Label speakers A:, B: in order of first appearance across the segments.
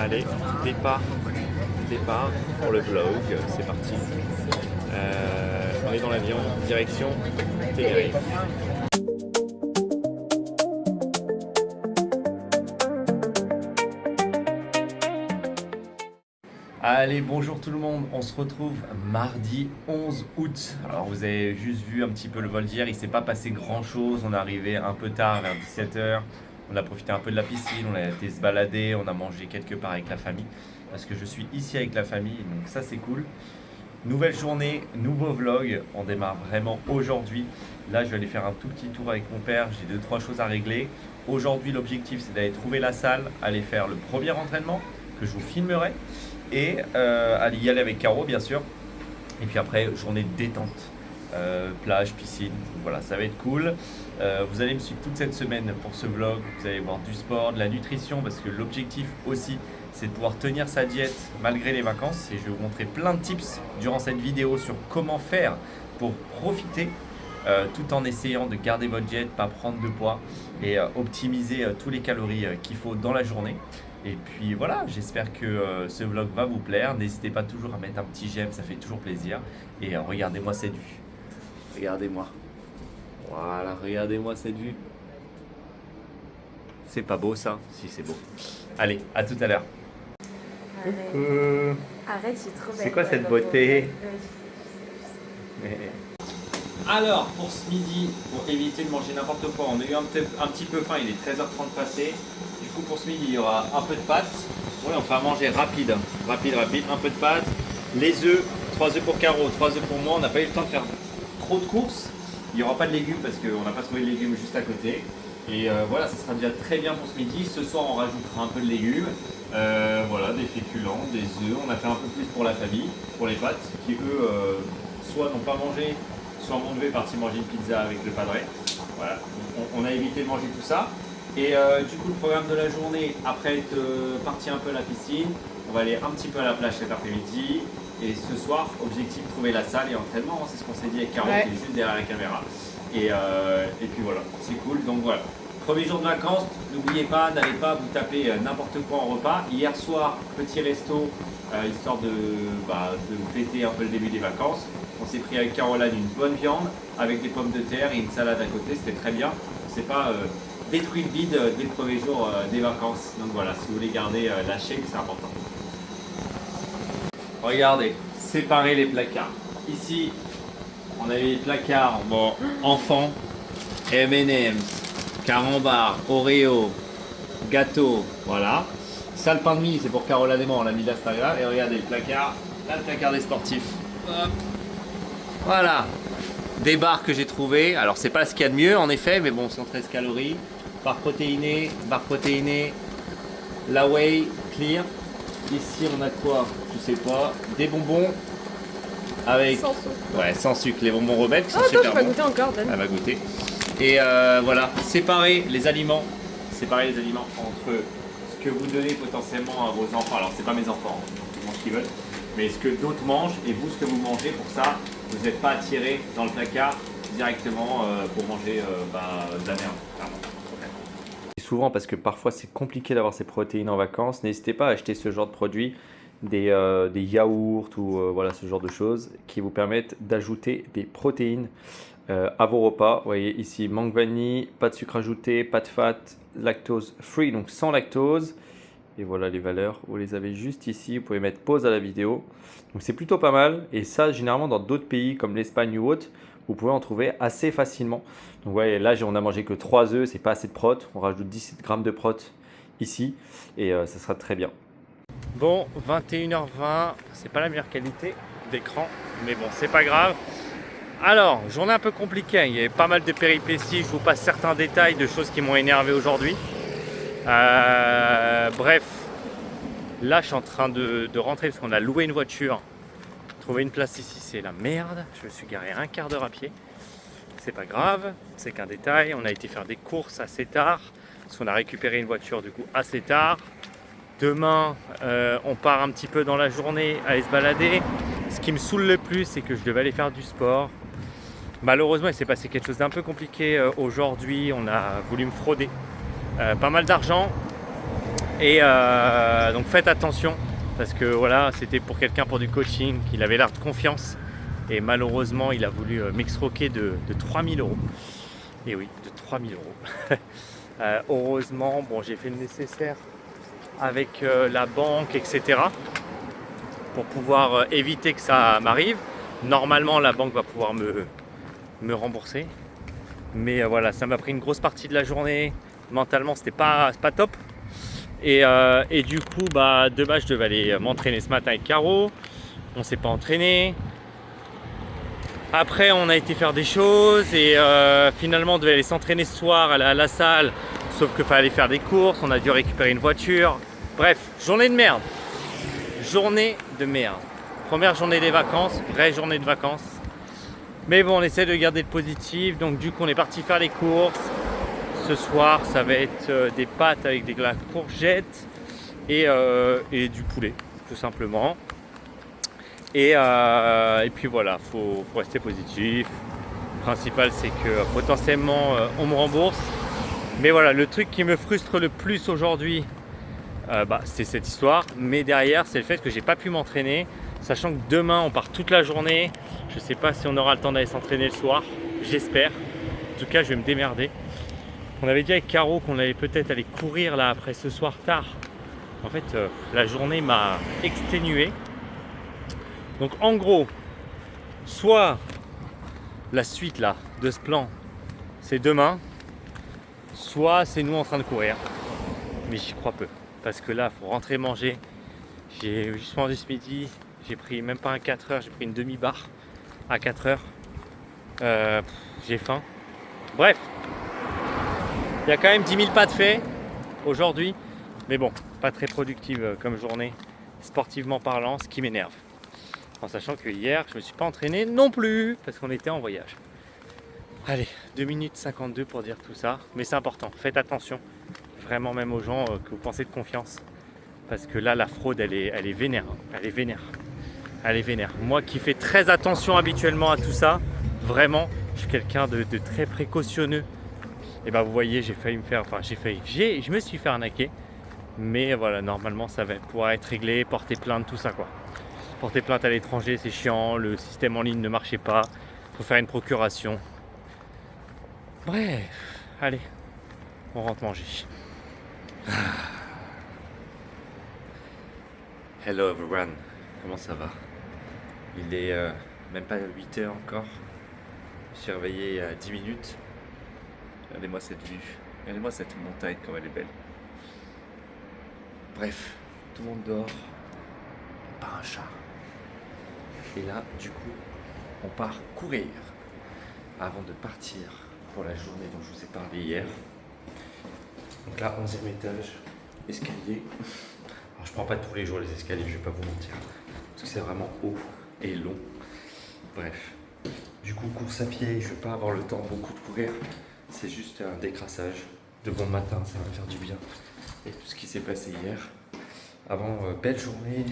A: Allez, départ pour le vlog, c'est parti. On est dans l'avion, direction Tenerife. Allez, bonjour tout le monde, on se retrouve mardi 11 août. Alors vous avez juste vu un petit peu le vol d'hier, il s'est pas passé grand chose, on est arrivé un peu tard vers 17h. On a profité un peu de la piscine, on a été se balader, on a mangé quelque part avec la famille. Parce que je suis ici avec la famille, donc ça c'est cool. Nouvelle journée, nouveau vlog, on démarre vraiment aujourd'hui. Là je vais aller faire un tout petit tour avec mon père, j'ai 2-3 choses à régler. Aujourd'hui l'objectif c'est d'aller trouver la salle, aller faire le premier entraînement que je vous filmerai. Et aller y aller avec Caro bien sûr. Et puis après journée de détente. Plage, piscine, voilà, ça va être cool. Vous allez me suivre toute cette semaine pour ce vlog. Vous allez voir du sport, de la nutrition, parce que l'objectif aussi, c'est de pouvoir tenir sa diète malgré les vacances. Et je vais vous montrer plein de tips durant cette vidéo sur comment faire pour profiter tout en essayant de garder votre diète, pas prendre de poids et optimiser tous les calories qu'il faut dans la journée. Et puis voilà, j'espère que ce vlog va vous plaire. N'hésitez pas toujours à mettre un petit j'aime, ça fait toujours plaisir. Et regardez-moi cette vue. Regardez-moi. Voilà, regardez-moi cette vue. C'est pas beau ça? Si, c'est beau. Allez, à tout à l'heure.
B: Arrête, j'ai trop belle.
A: C'est quoi cette beauté? Alors, pour ce midi, pour éviter de manger n'importe quoi, on a eu un petit peu faim, il est 13h30 passé. Du coup, pour ce midi, il y aura un peu de pâtes. Ouais, on fait à manger rapide. Rapide. Un peu de pâtes. Les œufs, 3 œufs pour Caro, 3 œufs pour moi. On n'a pas eu le temps de faire trop de courses. Il n'y aura pas de légumes parce qu'on n'a pas trouvé de légumes juste à côté. Et voilà, ça sera déjà très bien pour ce midi. Ce soir, on rajoutera un peu de légumes. Voilà, des féculents, des œufs. On a fait un peu plus pour la famille, pour les pâtes, qui eux, soit n'ont pas mangé, soit mon neveu est parti manger une pizza avec le padré. Voilà, on a évité de manger tout ça. Et du coup, le programme de la journée, après être parti un peu à la piscine, on va aller un petit peu à la plage cet après-midi. Et ce soir, objectif, trouver la salle et entraînement. Hein, c'est ce qu'on s'est dit avec Caro, qui est juste derrière la caméra. Et puis voilà, c'est cool. Donc voilà, premier jour de vacances, n'oubliez pas, n'allez pas vous taper n'importe quoi en repas. Hier soir, petit resto, histoire de fêter un peu le début des vacances. On s'est pris avec Caroline une bonne viande, avec des pommes de terre et une salade à côté, c'était très bien. On ne s'est pas détruit le bide dès le premier jour des vacances. Donc voilà, si vous voulez garder la shape, c'est important. Regardez, séparer les placards. Ici, on avait les placards enfants, M&M's, carambar, Oreo, gâteau, voilà. Ça, le pain de mie, c'est pour Caroline et moi, on l'a mis d'Instagram. Et regardez le placard, là le placard des sportifs. Hop. Voilà, des barres que j'ai trouvées. Alors c'est pas ce qu'il y a de mieux en effet, mais bon, 113 calories. Barre protéinée, la whey clear. Ici on a quoi? Je sais pas. Des bonbons avec
B: sans sucre.
A: Ouais, sans sucre, les bonbons rebelles qui sont
B: attends,
A: super
B: je vais
A: bons.
B: goûter encore, Dan.
A: Elle va goûter. Et voilà, séparer les aliments entre ce que vous donnez potentiellement à vos enfants. Alors c'est pas mes enfants, ils mangent ce qu'ils veulent, mais ce que d'autres mangent et vous ce que vous mangez. Pour ça, vous n'êtes pas attiré dans le placard directement pour manger de la merde, clairement. Souvent parce que parfois c'est compliqué d'avoir ces protéines en vacances, n'hésitez pas à acheter ce genre de produits, des yaourts ou voilà, ce genre de choses qui vous permettent d'ajouter des protéines à vos repas. Vous voyez ici, mangue vanille, pas de sucre ajouté, pas de fat, lactose free, donc sans lactose. Et voilà les valeurs, vous les avez juste ici, vous pouvez mettre pause à la vidéo. Donc c'est plutôt pas mal, et ça généralement dans d'autres pays comme l'Espagne ou autre, vous pouvez en trouver assez facilement. Donc voyez, là on a mangé que 3 œufs, c'est pas assez de prot, on rajoute 17 grammes de prot ici, et ça sera très bien. Bon, 21h20, c'est pas la meilleure qualité d'écran, mais bon, c'est pas grave. Alors, journée un peu compliquée, il y avait pas mal de péripéties, je vous passe certains détails de choses qui m'ont énervé aujourd'hui. Bref, là je suis en train de rentrer parce qu'on a loué une voiture. Trouver une place ici, c'est la merde. Je me suis garé un quart d'heure à pied. C'est pas grave, c'est qu'un détail. On a été faire des courses assez tard parce qu'on a récupéré une voiture du coup assez tard. Demain, on part un petit peu dans la journée à aller se balader. Ce qui me saoule le plus, c'est que je devais aller faire du sport. Malheureusement, il s'est passé quelque chose d'un peu compliqué aujourd'hui. On a voulu me frauder pas mal d'argent.
B: Et donc faites attention, parce que voilà, c'était pour quelqu'un pour du coaching, il avait l'air de confiance. Et malheureusement, il a voulu m'extroquer de 3000 euros. Et oui, de 3000 euros. Heureusement, bon, j'ai fait le nécessaire avec la banque, etc. pour pouvoir éviter que ça m'arrive. Normalement, la banque va pouvoir me rembourser. Mais voilà, ça m'a pris une grosse partie de la journée. Mentalement, c'était pas top. Et du coup, de base, je devais aller m'entraîner ce matin avec Caro. On s'est pas entraîné. Après, on a été faire des choses et finalement, on devait aller s'entraîner ce soir à la salle. Sauf qu'il fallait faire des courses, on a dû récupérer une voiture. Bref, journée de merde. Journée de merde. Première journée des vacances, vraie journée de vacances. Mais bon, on essaie de garder le positif. Donc du coup, on est parti faire les courses. Ce soir, ça va être des pâtes avec de la courgette et du poulet, tout simplement. Et puis voilà, faut rester positif. Le principal, c'est que potentiellement, on me rembourse. Mais voilà, le truc qui me frustre le plus aujourd'hui, c'est cette histoire. Mais derrière, c'est le fait que j'ai pas pu m'entraîner. Sachant que demain, on part toute la journée. Je sais pas si on aura le temps d'aller s'entraîner le soir. J'espère. En tout cas, je vais me démerder. On avait dit avec Caro qu'on allait peut-être aller courir là après ce soir tard. En fait, la journée m'a exténué. Donc en gros, soit la suite là de ce plan, c'est demain, soit c'est nous en train de courir. Mais j'y crois peu. Parce que là, il faut rentrer manger. J'ai juste mangé ce midi. J'ai pris même pas un 4 heures, j'ai pris une demi-barre à 4 heures. J'ai faim. Bref, il y a quand même 10 000 pas de fait aujourd'hui. Mais bon, pas très productive comme journée, sportivement parlant, ce qui m'énerve. En sachant que hier, je ne me suis pas entraîné non plus, parce qu'on était en voyage. Allez, 2 minutes 52 pour dire tout ça. Mais c'est important, faites attention. Vraiment même aux gens que vous pensez de confiance. Parce que là, la fraude, elle est vénère. Elle est vénère. Elle est vénère. Moi qui fais très attention habituellement à tout ça, vraiment, je suis quelqu'un de très précautionneux. Et vous voyez, je me suis fait arnaquer. Mais voilà, normalement, ça va pouvoir être réglé, porter plainte, tout ça quoi. Porter plainte à l'étranger, c'est chiant, le système en ligne ne marchait pas, il faut faire une procuration. Bref, allez, on rentre manger. Hello everyone, comment ça va? Il est même pas 8h encore. Je suis réveillé il y a 10 minutes. Regardez-moi cette vue, regardez-moi cette montagne comme elle est belle. Bref, tout le monde dort, pas un chat. Et là, du coup, on part courir avant de partir pour la journée dont je vous ai parlé hier. Donc là, 11e étage, escalier. Alors, je prends pas tous les jours les escaliers, je vais pas vous mentir. Parce que c'est vraiment haut et long. Bref. Du coup, course à pied, je vais pas avoir le temps beaucoup de courir. C'est juste un décrassage. De bon matin, ça va me faire du bien. Et tout ce qui s'est passé hier. Avant, belle journée.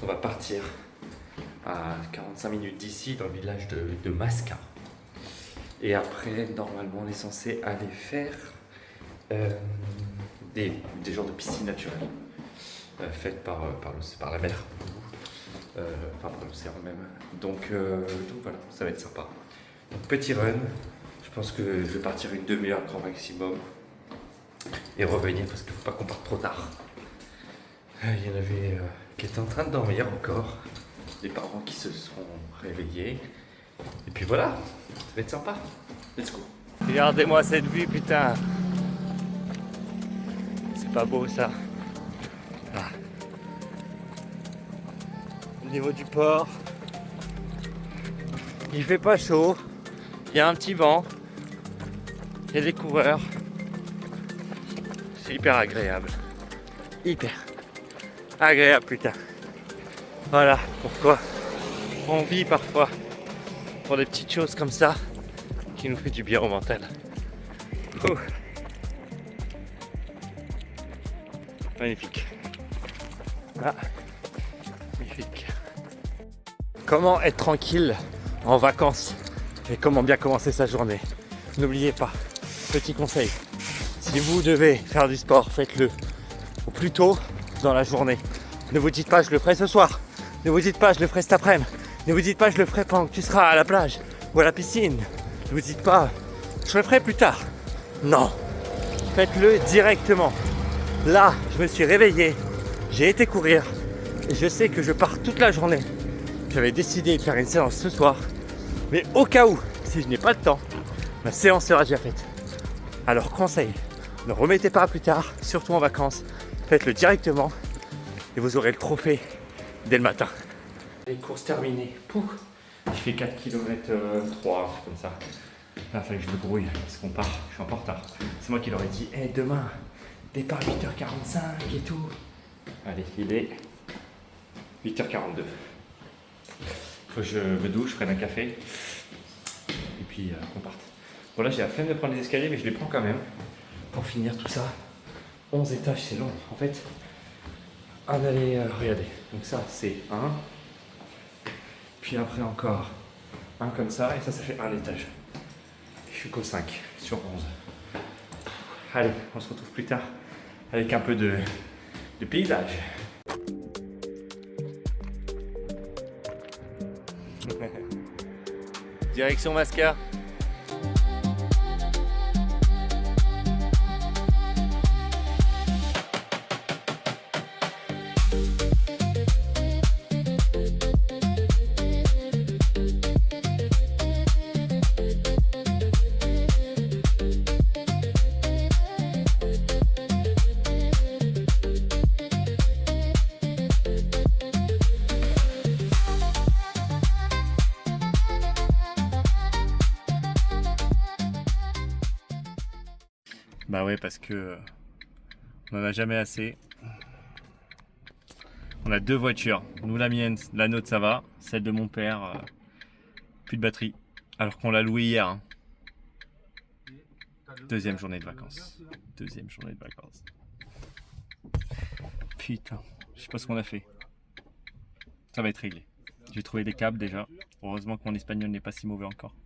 B: On va partir à 45 minutes d'ici, dans le village de Masca. Et après, normalement, on est censé aller faire des genres de piscines naturelles faites par la mer, par l'océan même. Donc voilà, ça va être sympa. Donc, petit run, je pense que je vais partir une demi-heure grand maximum et revenir parce qu'il ne faut pas qu'on parte trop tard. Il y en avait qui étaient en train de dormir encore, des parents qui se sont réveillés. Et puis voilà, ça va être sympa. Let's go. Regardez-moi cette vue, putain. C'est pas beau ça. Ah. Au niveau du port, il fait pas chaud. Il y a un petit vent. Il y a des coureurs. C'est hyper agréable. Hyper agréable, putain. Voilà pourquoi on vit parfois pour des petites choses comme ça qui nous fait du bien au mental. Ouh. Magnifique. Ah, magnifique. Comment être tranquille en vacances et comment bien commencer sa journée? N'oubliez pas, petit conseil, si vous devez faire du sport, faites-le au plus tôt dans la journée. Ne vous dites pas je le ferai ce soir. Ne vous dites pas je le ferai cet après-midi. Ne vous dites pas je le ferai pendant que tu seras à la plage ou à la piscine. Ne vous dites pas je le ferai plus tard. Non, faites-le directement. Là, je me suis réveillé, j'ai été courir et je sais que je pars toute la journée. J'avais décidé de faire une séance ce soir, mais au cas où, si je n'ai pas le temps, ma séance sera déjà faite. Alors conseil, ne remettez pas à plus tard, surtout en vacances. Faites-le directement et vous aurez le trophée dès le matin. Les courses terminées. Pouh. Je fais 4 km 3, comme ça. Là, il fallait que je me grouille parce qu'on part. Je suis un peu en retard. C'est moi qui leur ai dit hey, demain, départ 8h45 et tout. Allez, il est 8h42. Faut que je me douche, je prenne un café et puis qu'on parte. Bon, là, j'ai la flemme de prendre les escaliers, mais je les prends quand même pour finir tout ça. 11 étages, c'est long. En fait, un aller, regardez. Donc, ça, c'est un. Puis après, encore un comme ça. Et ça fait un étage. Je suis qu'au 5 sur 11. Allez, on se retrouve plus tard avec un peu de paysage. Direction Masca. Bah ouais, parce que on n'en a jamais assez. On a deux voitures. Nous, la mienne, la nôtre, ça va. Celle de mon père, plus de batterie. Alors qu'on l'a loué hier. Hein. Deuxième journée de vacances. Deuxième journée de vacances. Putain, je sais pas ce qu'on a fait. Ça va être réglé. J'ai trouvé des câbles déjà. Heureusement que mon espagnol n'est pas si mauvais encore.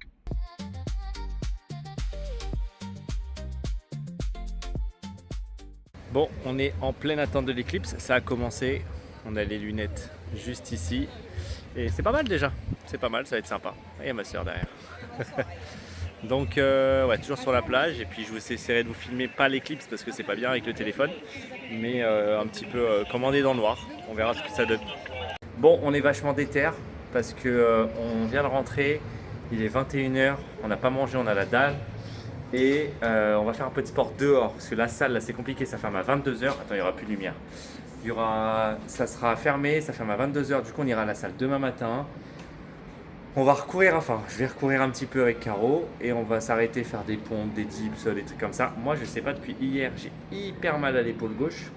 B: Bon, on est en pleine attente de l'éclipse, ça a commencé, on a les lunettes juste ici et c'est pas mal déjà, c'est pas mal, ça va être sympa. Et il y a ma soeur derrière. Donc ouais, toujours sur la plage et puis je vous essaierai de vous filmer pas l'éclipse parce que c'est pas bien avec le téléphone, mais un petit peu comme on est dans le noir, on verra ce que ça donne. Bon, on est vachement déter parce que on vient de rentrer, il est 21h, on n'a pas mangé, on a la dalle. Et on va faire un peu de sport dehors parce que la salle là c'est compliqué, ça ferme à 22h. Attends, il n'y aura plus de lumière. Ça sera fermé, ça ferme à 22h. Du coup, on ira à la salle demain matin. On va recourir, enfin, je vais recourir un petit peu avec Caro et on va s'arrêter faire des pompes, des dips, des trucs comme ça. Moi, je sais pas, depuis hier, j'ai hyper mal à l'épaule gauche.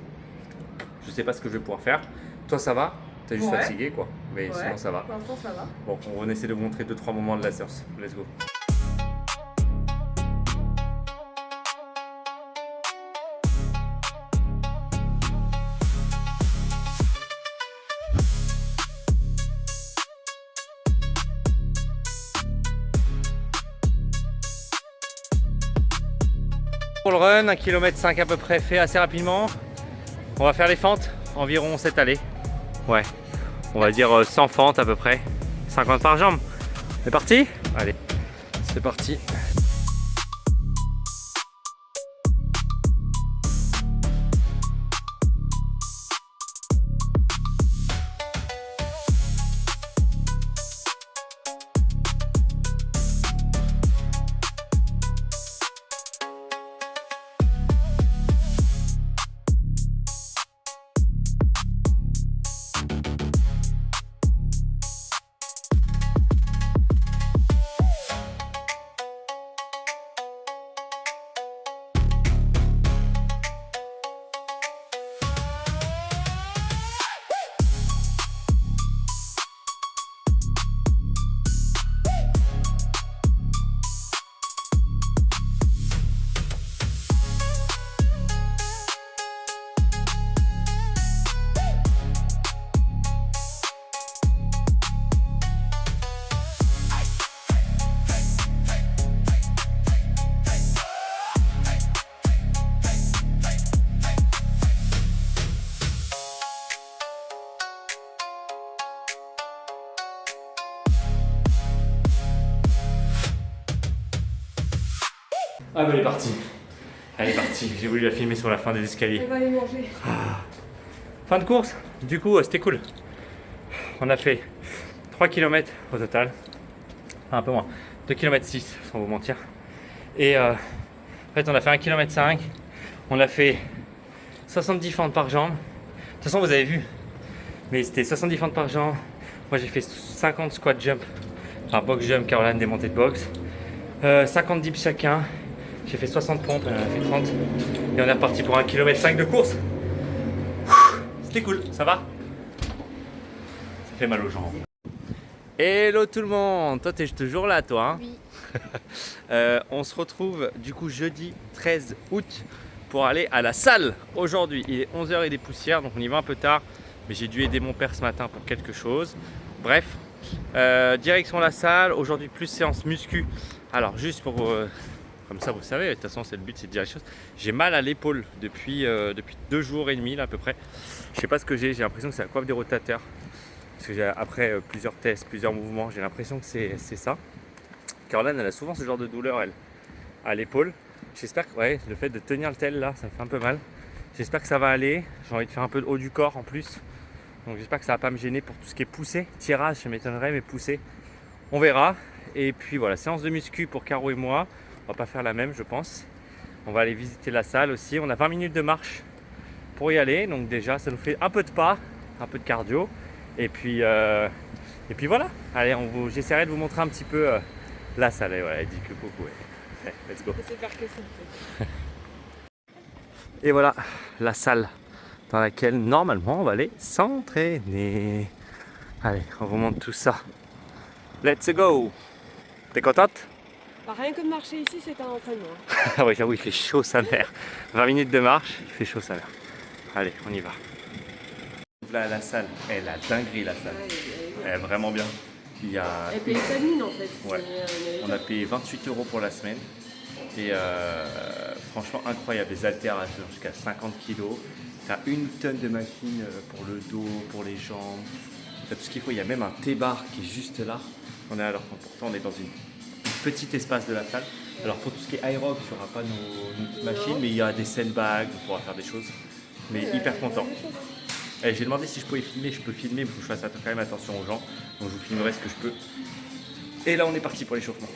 B: Je sais pas ce que je vais pouvoir faire. Toi, ça va? T'es juste fatigué quoi, mais sinon ça va.
C: Pour l'instant, ça va.
B: Bon, on va essayer de vous montrer 2-3 moments de la séance. Let's go. Pour le run, 1,5 km à peu près fait assez rapidement. On va faire les fentes, environ 7 allées. Ouais, on va dire 100 fentes à peu près, 50 par jambe. C'est parti? Allez, c'est parti. Ah bah elle est partie. Elle est partie. J'ai voulu la filmer sur la fin des escaliers.
C: Elle va aller manger.
B: Fin de course. Du coup, c'était cool. On a fait 3 km au total. Enfin, un peu moins. 2 km 6 sans vous mentir. Et en fait, on a fait 1 km 5. On a fait 70 fentes par jambe. De toute façon, vous avez vu. Mais c'était 70 fentes par jambe. Moi, j'ai fait 50 squat jump. Enfin, box jump, Caroline, des montées de boxe. 50 dips chacun. J'ai fait 60 pompes, on en a fait 30. Et on est reparti pour 1 km 5 de course. C'était cool, ça va? Ça fait mal aux jambes. Hello tout le monde, toi t'es toujours là toi hein?
C: Oui.
B: On se retrouve du coup jeudi 13 août pour aller à la salle aujourd'hui. Il est 11h et des poussières donc on y va un peu tard. Mais j'ai dû aider mon père ce matin pour quelque chose. Bref, direction la salle. Aujourd'hui plus séance muscu. Alors juste pour... comme ça vous savez, de toute façon c'est le but, c'est de dire les choses. J'ai mal à l'épaule depuis 2 jours et demi là, à peu près. Je sais pas ce que j'ai l'impression que c'est la coiffe des rotateurs. Parce que après plusieurs tests, plusieurs mouvements, j'ai l'impression que c'est ça. Caroline, elle a souvent ce genre de douleur, elle, à l'épaule. J'espère que le fait de tenir le tel là, ça me fait un peu mal. J'espère que ça va aller. J'ai envie de faire un peu de haut du corps en plus. Donc j'espère que ça va pas me gêner pour tout ce qui est poussé. Tirage, ça m'étonnerait, mais poussé, on verra. Et puis voilà, séance de muscu pour Caro et moi. On va pas faire la même, je pense. On va aller visiter la salle aussi. On a 20 minutes de marche pour y aller. Donc déjà, ça nous fait un peu de pas, un peu de cardio. Et puis voilà. Allez, j'essaierai de vous montrer un petit peu la salle. Et voilà, elle dit que coucou. Ouais. Let's go.
C: Je sais faire que ça.
B: Et voilà la salle dans laquelle normalement on va aller s'entraîner. Allez, on vous montre tout ça. Let's go. T'es contente?
C: Bah, rien que de marcher ici, c'est un entraînement.
B: Ah oui, j'avoue, il fait chaud sa mère. 20 minutes de marche, il fait chaud sa mère. Allez, on y va. Là, la salle, elle a dinguerie la salle. Elle est vraiment bien. Il y a...
C: Elle paye sa mine en fait.
B: Ouais. On a payé 28 € pour la semaine. Et franchement incroyable, les haltères jusqu'à 50 kg. Tu as 1 tonne de machines pour le dos, pour les jambes. Tu as tout ce qu'il faut. Il y a même un T-bar qui est juste là. Alors pourtant on est dans une petit espace de la salle. Alors pour tout ce qui est aérobe, il n'y aura pas nos petites machines, mais il y a des sandbags, on pourra faire des choses. Mais hyper content. Et j'ai demandé si je pouvais filmer, je peux filmer, mais il faut que je fasse quand même attention aux gens. Donc je vous filmerai ce que je peux. Et là on est parti pour l'échauffement.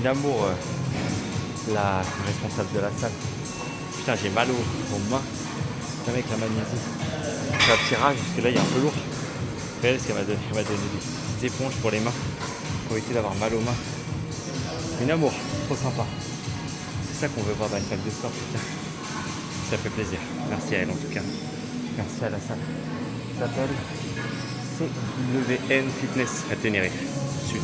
B: Amour, la responsable de la salle. Putain, j'ai mal aux mains. Avec la magnésie. C'est un tirage parce que là il est un peu lourd. Regardez ce qu'elle m'a donné. Elle m'a donné des petites éponges pour les mains pour éviter d'avoir mal aux mains. Une amour, trop sympa. C'est ça qu'on veut voir dans une salle de sport. Putain. Ça fait plaisir. Merci à elle en tout cas. Merci à la salle. Ça s'appelle CWN Fitness à Tenerife, Sud.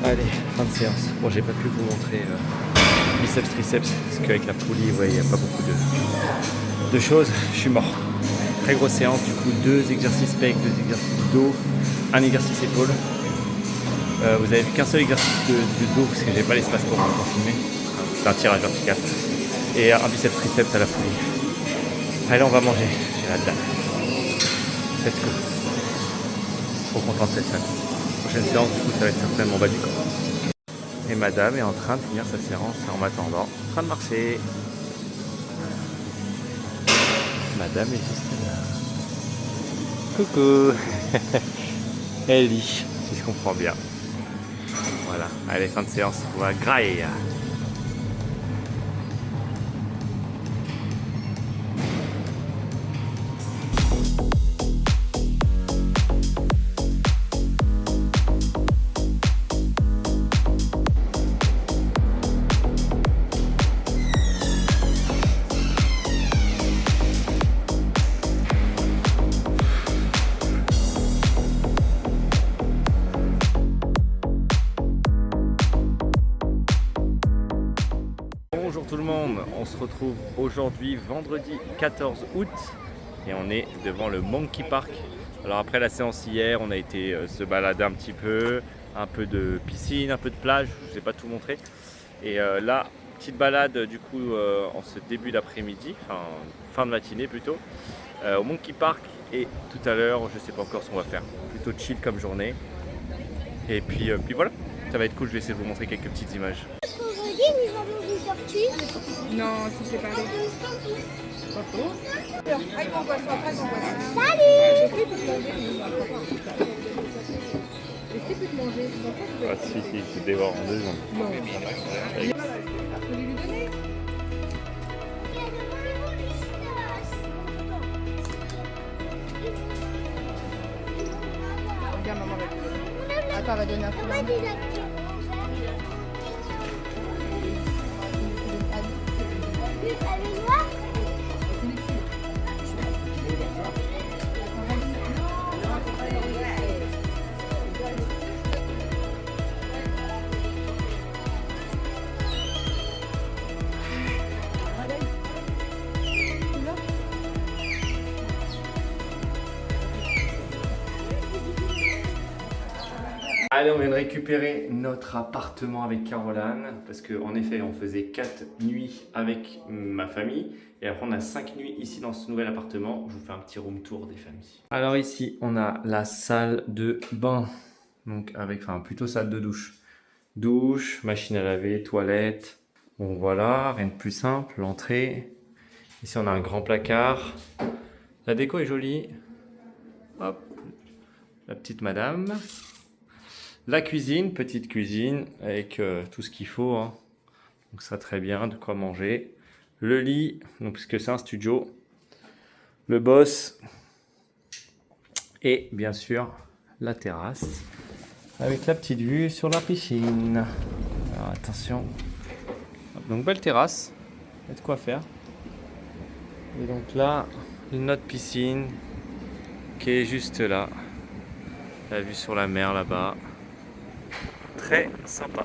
B: Allez, fin de séance. Bon, j'ai pas pu vous montrer biceps, triceps, parce qu'avec la poulie, il n'y a pas beaucoup de choses. Je suis mort. Très grosse séance, du coup, 2 exercices pec, 2 exercices dos, 1 exercice épaule. Vous avez vu qu'un seul exercice de dos, parce que j'avais pas l'espace pour filmer. C'est un tirage vertical. Et un biceps, triceps à la poulie. Allez, on va manger. J'ai la dalle. Let's go. Trop content de cette salle. Prochaine séance, du coup, ça va être certainement bas du corps. Et madame est en train de finir sa séance en m'attendant, en train de marcher. Madame est juste là. Coucou. Elle lit, si je comprends bien. Voilà, allez, fin de séance pour la graille. Bonjour tout le monde, on se retrouve aujourd'hui vendredi 14 août et on est devant le Monkey Park. Alors après la séance hier, on a été se balader un petit peu de piscine, un peu de plage, je ne vous ai pas tout montré. Et là, petite balade du coup en ce début d'après-midi, enfin fin de matinée plutôt, au Monkey Park. Et tout à l'heure, je ne sais pas encore ce qu'on va faire, plutôt chill comme journée. Et puis voilà, ça va être cool, je vais essayer de vous montrer quelques petites images.
C: Non, tu sais pas.
B: Ah si, je dévore en 2 secondes.
C: Non. Regarde, maman va te donner. Attends, elle va donner un coup.
B: Allez, on vient de récupérer notre appartement avec Caroline parce qu'en effet, on faisait 4 nuits avec ma famille et après on a 5 nuits ici dans ce nouvel appartement. Je vous fais un petit room tour des familles. Alors ici, on a la salle de bain, donc avec, enfin plutôt salle de douche. Douche, machine à laver, toilette. Bon voilà, rien de plus simple, l'entrée. Ici, on a un grand placard. La déco est jolie. Hop, la petite madame. La cuisine, petite cuisine avec tout ce qu'il faut, hein. Donc ça très bien, de quoi manger. Le lit, donc puisque c'est un studio. Le boss. Et bien sûr, la terrasse. Avec la petite vue sur la piscine. Alors attention. Donc belle terrasse, il y a de quoi faire. Et donc là, notre piscine qui est juste là. La vue sur la mer là-bas. Très sympa.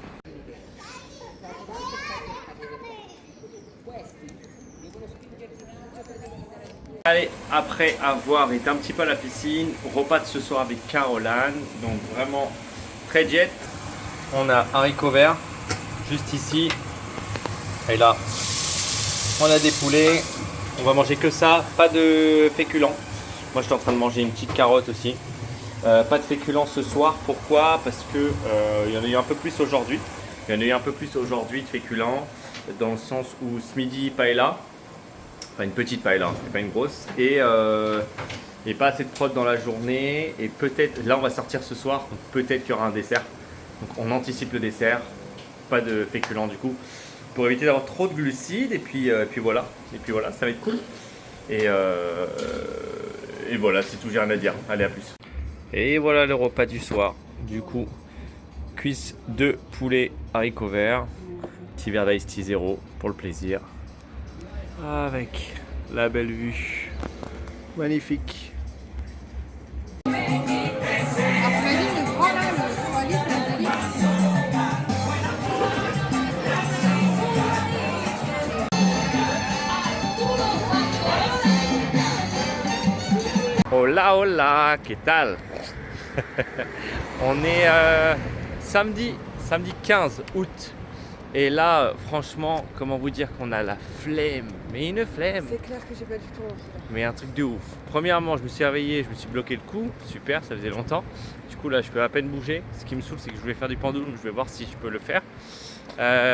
B: Allez, après avoir été un petit peu à la piscine, repas de ce soir avec Caroline, donc vraiment très jet. On a haricots verts juste ici et là on a des poulets. On va manger que ça, pas de féculents. Moi j'étais en train de manger une petite carotte aussi. Pas de féculents ce soir, pourquoi? Parce que il y en a eu un peu plus aujourd'hui. Il y en a eu un peu plus aujourd'hui de féculents, dans le sens où ce midi paella, enfin une petite paella, hein, c'était pas une grosse, et pas assez de prod dans la journée, et peut-être, là on va sortir ce soir, donc peut-être qu'il y aura un dessert. Donc on anticipe le dessert, pas de féculents du coup, pour éviter d'avoir trop de glucides, et puis voilà, ça va être cool. Et voilà, c'est tout, j'ai rien à dire. Allez, à plus. Et voilà le repas du soir. Du coup, cuisse de poulet, haricots verts, petit verre d'ice tea 0 pour le plaisir. Avec la belle vue. Magnifique. Hola, hola, ¿qué tal? On est samedi 15 août Et là, franchement, comment vous dire qu'on a la flemme, mais une flemme.
C: C'est clair que j'ai pas du tout envie là.
B: Mais un truc de ouf. Premièrement, je me suis réveillé, je me suis bloqué le cou. Super, ça faisait longtemps. Du coup, là, je peux à peine bouger. Ce qui me saoule, c'est que je voulais faire du pendule. Je vais voir si je peux le faire.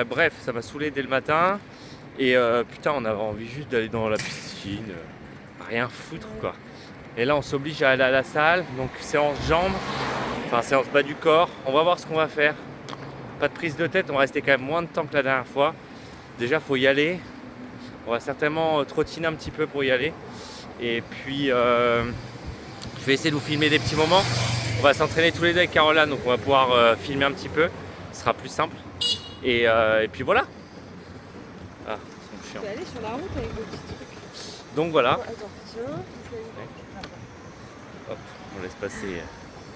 B: Bref, ça m'a saoulé dès le matin. Et putain, on avait envie juste d'aller dans la piscine. Rien foutre, quoi. Et là, on s'oblige à aller à la salle. Donc, séance jambes. Enfin, séance bas du corps. On va voir ce qu'on va faire. Pas de prise de tête. On va rester quand même moins de temps que la dernière fois. Déjà, faut y aller. On va certainement trottiner un petit peu pour y aller. Et puis, je vais essayer de vous filmer des petits moments. On va s'entraîner tous les deux avec Caroline, donc on va pouvoir filmer un petit peu. Ce sera plus simple. Et puis voilà. Ah, ils sont chiants.
C: Tu peux aller sur la route avec le petit truc.
B: Donc voilà.
C: Oh, attends, tiens.
B: Hop, on laisse passer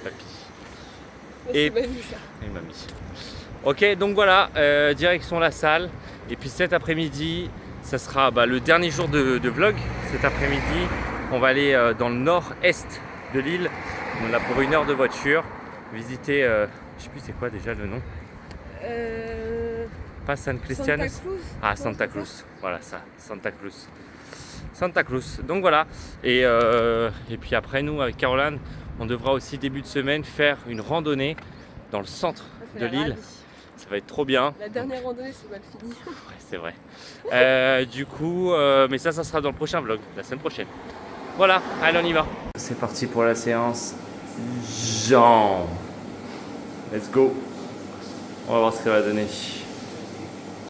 B: papy
C: Et
B: Et- mamie. Ok, donc voilà, direction la salle. Et puis cet après-midi, ça sera le dernier jour de vlog. Cet après-midi, on va aller dans le nord-est de l'île. On a pour 1 heure de voiture. Visiter, je sais plus c'est quoi déjà le nom. Pas San Cristian.
C: Santa Cruz.
B: Ah, Santa Cruz. Voilà ça, Santa Cruz. Santa Cruz. Donc voilà. Et puis après, nous, avec Caroline, on devra aussi début de semaine faire une randonnée dans le centre de l'île. Ça va être trop bien.
C: La dernière randonnée, c'est mal fini.
B: Ouais, c'est vrai. Du coup, mais ça sera dans le prochain vlog, la semaine prochaine. Voilà, allez, on y va. C'est parti pour la séance jambes. Let's go. On va voir ce que ça va donner.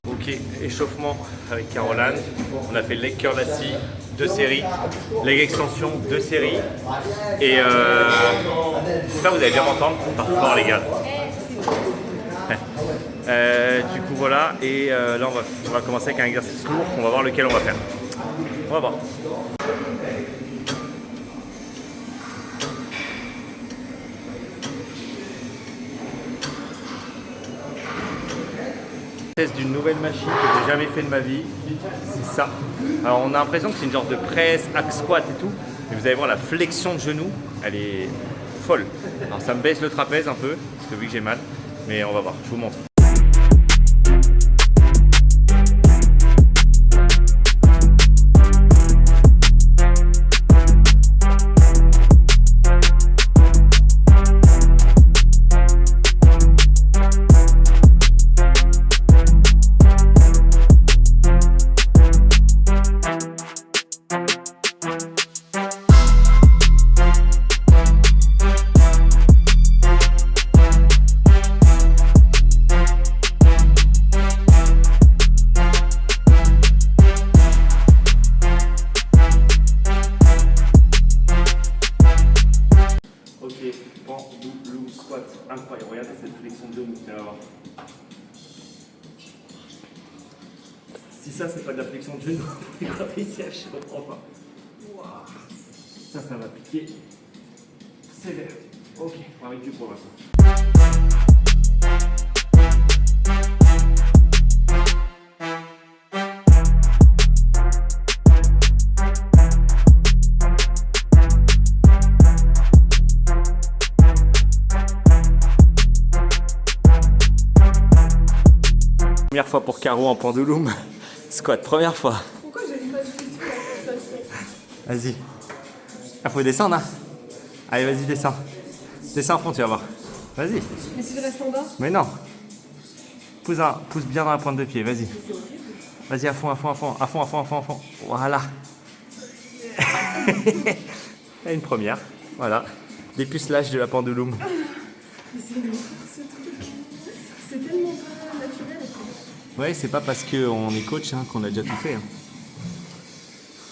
B: Ok, échauffement avec Caroline. On a fait leg curl assis, 2 séries. Leg extension, 2 séries. Et j'espère que vous allez bien m'entendre. Pas fort, les gars. Du coup voilà, et là on va commencer avec un exercice lourd, on va voir lequel on va faire. On va voir. Test d'une nouvelle machine que j'ai jamais fait de ma vie, c'est ça. Alors on a l'impression que c'est une genre de presse, hack squat et tout, mais vous allez voir la flexion de genou, elle est folle. Alors ça me baisse le trapèze un peu, parce que vu que j'ai mal, mais on va voir, je vous montre. Squat, incroyable, regardez cette flexion de genou, tu vas voir. Si ça c'est pas de la flexion de genou, les quadriceps, je comprends pas. Wow. Ça va piquer sévère. Ok, on va avec du poids maintenant. Première fois pour Caro en pendulum. Squat, première fois.
C: Pourquoi j'avais pas du tout la sensation?
B: Vas-y. Ah, faut descendre, hein. Allez, vas-y, descends. Descends à fond, tu vas voir. Vas-y.
C: Mais si je reste en bas?
B: Mais non. Pousse bien dans la pointe de pied, vas-y. Vas-y, à fond, à fond, à fond, à fond, à fond, à fond, à fond. Voilà. Une première. Voilà. Dépucelage de la pendulum.
C: Mais c'est lourd ce truc. C'est tellement pas naturel.
B: Ouais, c'est pas parce qu'on est coach hein, qu'on a déjà tout fait. Hein.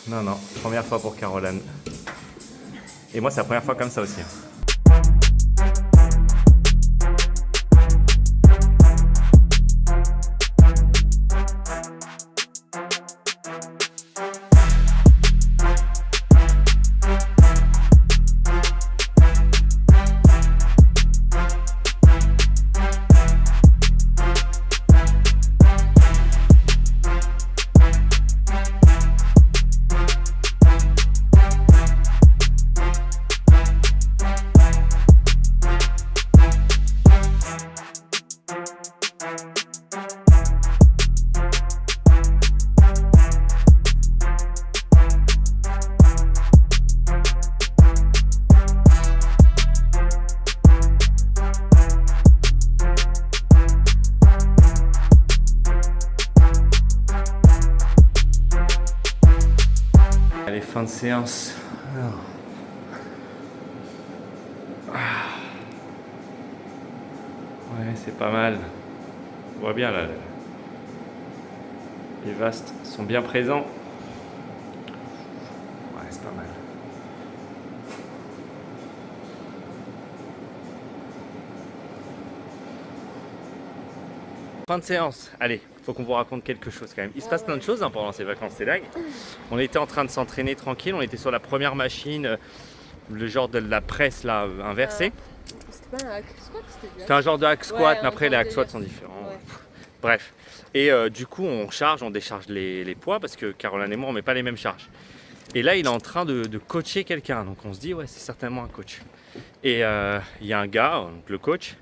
B: Non, non, première fois pour Caroline. Et moi, c'est la première fois comme ça aussi. fin de séance. Ouais, c'est pas mal. On voit bien là. Les vastes sont bien présents. Ouais, c'est pas mal. Fin de séance. Allez, faut qu'on vous raconte quelque chose quand même. Il se passe plein de choses pendant ces vacances, c'est dingue. On était en train de s'entraîner tranquille. On était sur la première machine, le genre de la presse là, inversée.
C: C'était pas un hack squat,
B: C'était un genre de hack squat,
C: Ouais,
B: mais après les hack squats
C: délire.
B: sont différents.
C: Ouais.
B: Bref. Et du coup, on charge, on décharge les poids parce que Caroline et moi, on met pas les mêmes charges. Et là, il est en train de coacher quelqu'un. Donc on se dit, ouais, c'est certainement un coach. Et il y a un gars, donc le coach,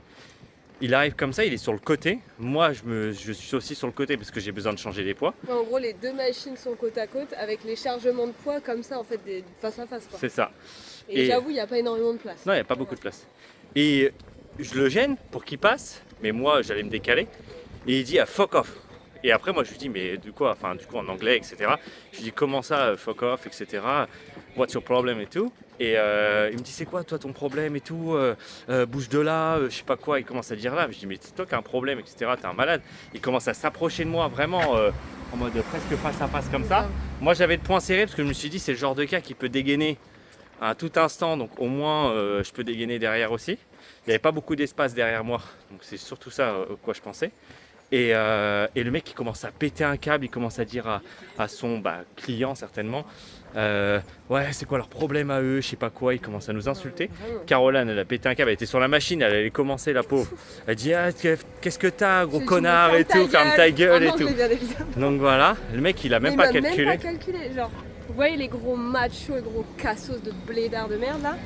B: il arrive comme ça, il est sur le côté. Moi, je suis aussi sur le côté parce que j'ai besoin de changer les poids.
C: Ouais, en gros, les deux machines sont côte à côte avec les chargements de poids comme ça, en fait, face à face. Quoi.
B: C'est ça.
C: Et,
B: et-
C: j'avoue, il n'y a pas énormément de place.
B: Non, il n'y a pas beaucoup de place. Et je le gêne pour qu'il passe, mais moi, j'allais me décaler. Et il dit, ah, fuck off. Et après, moi, je lui dis, mais de quoi? Enfin, du coup, en anglais, etc. Je lui dis, comment ça, fuck off, etc. What's your problem et tout. Et il me dit, c'est quoi, toi, ton problème et tout? Bouge de là, je sais pas quoi. Il commence à dire là. Je dis, mais c'est toi qui as un problème, etc. T'es un malade. Il commence à s'approcher de moi, vraiment, en mode presque face à face comme ça. Moi, j'avais le poing serré parce que je me suis dit, c'est le genre de gars qui peut dégainer à tout instant. Donc, au moins, je peux dégainer derrière aussi. Il n'y avait pas beaucoup d'espace derrière moi. Donc, c'est surtout ça quoi je pensais. Et le mec il commence à péter un câble, il commence à dire à son client certainement ouais c'est quoi leur problème à eux, je sais pas quoi, il commence à nous insulter.
C: Vraiment.
B: Caroline elle a pété un câble, elle était sur la machine, elle allait commencer la pauvre. Elle dit ah, qu'est-ce que t'as gros
C: Je dis,
B: connard
C: mais
B: et tout, ferme ta gueule et
C: Ah non, je
B: tout.
C: l'ai bien évidemment.
B: Donc voilà, le mec il a même
C: Mais
B: pas
C: il m'a
B: calculé.
C: même pas calculé, genre, vous voyez les gros machos, les gros cassos de blédards de merde là?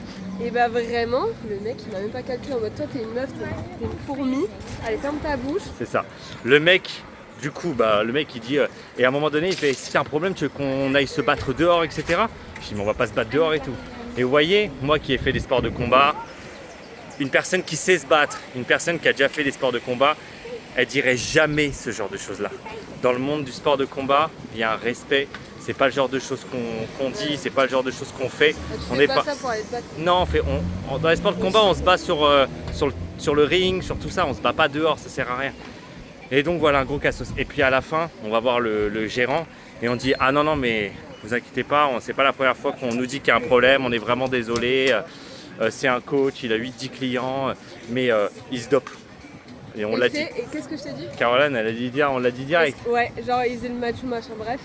C: Et bah vraiment, le mec il m'a même pas calculé en mode toi t'es une meuf, t'es une fourmi, allez ferme ta bouche.
B: C'est ça. Le mec, du coup, le mec il dit, et à un moment donné, il fait si y a un problème, tu veux qu'on aille se battre dehors, etc. Je dis, mais on va pas se battre dehors et tout. Et vous voyez, moi qui ai fait des sports de combat, une personne qui sait se battre, une personne qui a déjà fait des sports de combat, elle dirait jamais ce genre de choses-là. Dans le monde du sport de combat, il y a un respect. C'est pas le genre de choses qu'on dit, c'est pas le genre de choses qu'on fait.
C: Tu
B: On
C: fais
B: n'est
C: pas ça pour aller te battre.
B: Non, dans les sports de combat, on se bat sur le ring, sur tout ça, on se bat pas dehors, ça sert à rien. Et donc voilà, un gros cassos. Et puis à la fin, on va voir le gérant et on dit ah non, mais vous inquiétez pas, c'est pas la première fois qu'on nous dit qu'il y a un problème, on est vraiment désolé. C'est un coach, il a 8-10 clients, mais il se dope. Et on l'a dit.
C: Et qu'est-ce que je t'ai dit?
B: Caroline, elle a dit on l'a dit direct.
C: Ouais, genre ils faisaient le match ou machin, bref.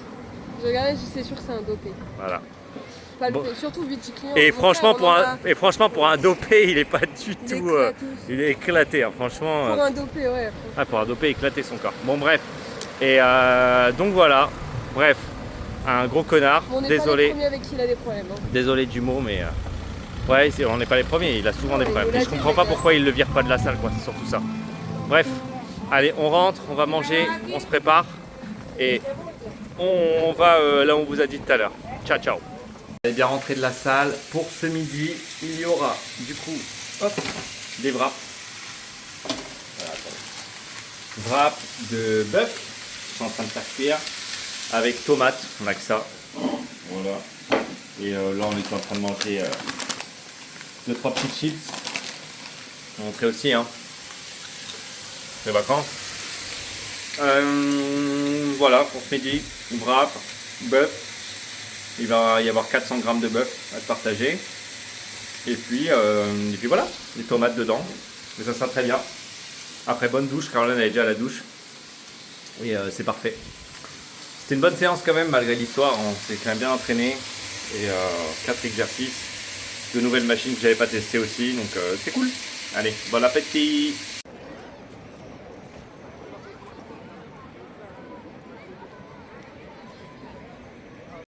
C: Je regardais, je sais sûr que c'est un dopé.
B: Voilà.
C: Pas
B: Bon.
C: surtout 8 clients.
B: Et
C: Mon
B: franchement,
C: frère,
B: pour un dopé, il est pas du
C: il est
B: tout.
C: éclaté.
B: Il est éclaté, hein, franchement.
C: Pour un dopé, ouais.
B: Pour un dopé, éclater son corps. Bon, bref. Et donc voilà. Bref, un gros connard.
C: On n'est pas les
B: Désolé.
C: premiers avec qui il a des problèmes. Hein.
B: Désolé du mot, mais ouais, on n'est pas les premiers. Il a souvent
C: Non,
B: des
C: mais
B: problèmes.
C: il nous
B: Et
C: l'a
B: je
C: dit,
B: comprends
C: le
B: pas
C: gars.
B: pourquoi il le vire pas de la salle, quoi. C'est surtout ça. Bref, allez, on rentre, on va manger, on se prépare et on va là où on vous a dit tout à l'heure. Ciao, ciao. Vous allez bien rentrer de la salle. Pour ce midi, il y aura du coup, hop, des wraps. Voilà, attendez. Wraps de bœuf, je suis en train de faire cuire avec tomates. On a que ça. Voilà. Et là, on est en train de manger 2-3 petites chips. On va montrer aussi, hein. Les vacances. Voilà, pour ce midi, wrap, bœuf. Il va y avoir 400 grammes de bœuf à partager. Et puis voilà, des tomates dedans. Mais ça sera très bien. Après, bonne douche. Caroline elle est déjà à la douche. Et c'est parfait. C'était une bonne séance quand même, malgré l'histoire. On s'est quand même bien entraîné. Et 4 exercices. De nouvelles machines que j'avais pas testées aussi. Donc c'est cool. Allez, bon appétit!